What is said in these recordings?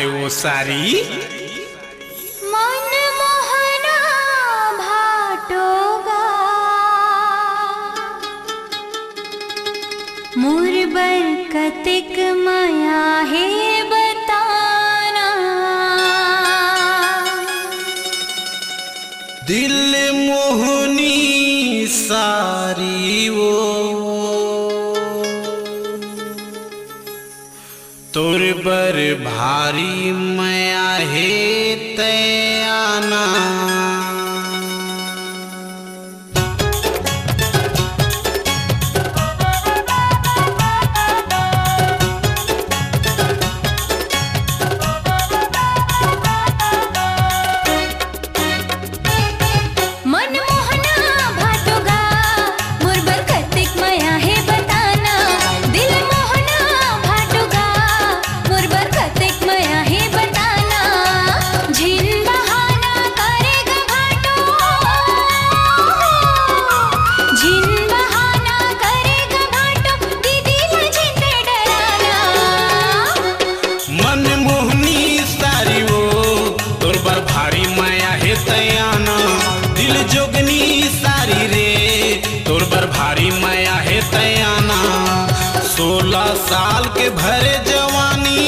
आए वो सारी मन मोहना भाटोगा मुरबर कतिक माया है बताना। दिल मोहनी सारी वो तोर बर भारी माया है तयाना। भारी माया है तयाना 16 साल के भरे जवानी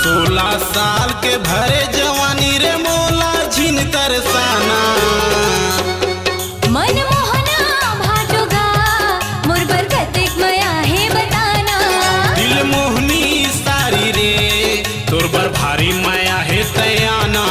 16 साल के भरे जवानी रे मोला झिन तरसाना। मन मोहना भाटोगा मुरबर कतिक माया है बताना। दिल मोहनी सारी रे तोर बर भारी माया है तयाना।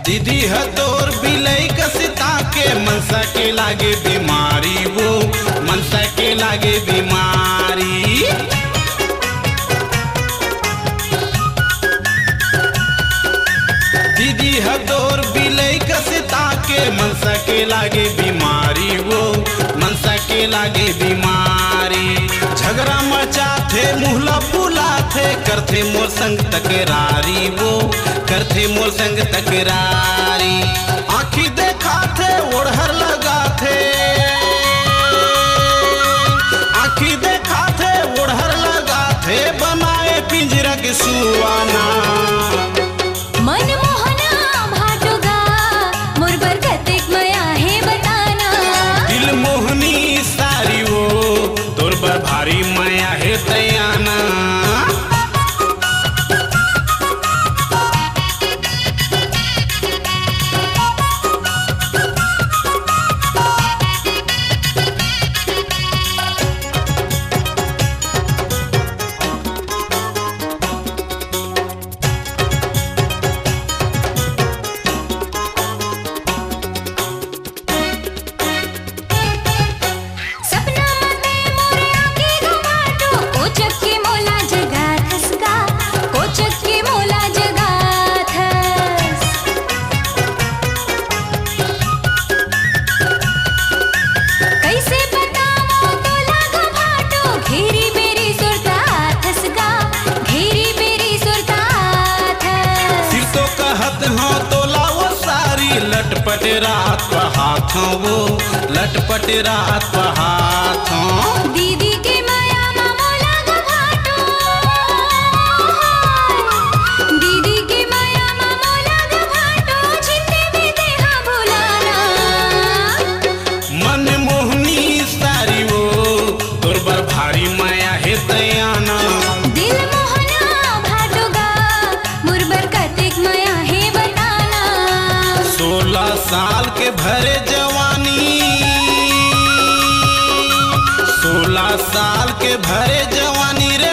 दीदी हतोर बिलई कसिता के मनसा के लागे बीमारी वो मनसा के लागे बीमारी। दीदी हतोर बिलई कसिता के मनसा के लागे बीमारी वो मनसा के लागे बीमारी। झगड़ा मचाथे मुहला फुलाथे करथे मोर संग तकरारी वो करथे मोर संग तकरारी। आँखी देखाथे ओढ़र लगाथे आँखी देखाथे ओढ़र लगाथे बनाए पिंजरा के सुआना। मन मोहना भाटोगा मुरबर कतिक माया है बताना। दिल मोहनी सारी वो तोर बर भारी माया है तयाना। लटपट रात पर हाथों वो लटपट रात पर हाथों दीदी के माया मामो लाग भाटो दीदी के माया मामो लाग भाटो जितने भी देहा भुलाना मन मोहनी सारी वो तोरबर भारी माया है तयाना दिल मोहना भाटोगा मुरबर कतेक माया है बताना 16 साल के भरे जवानी 16 साल के भरे जवानी रे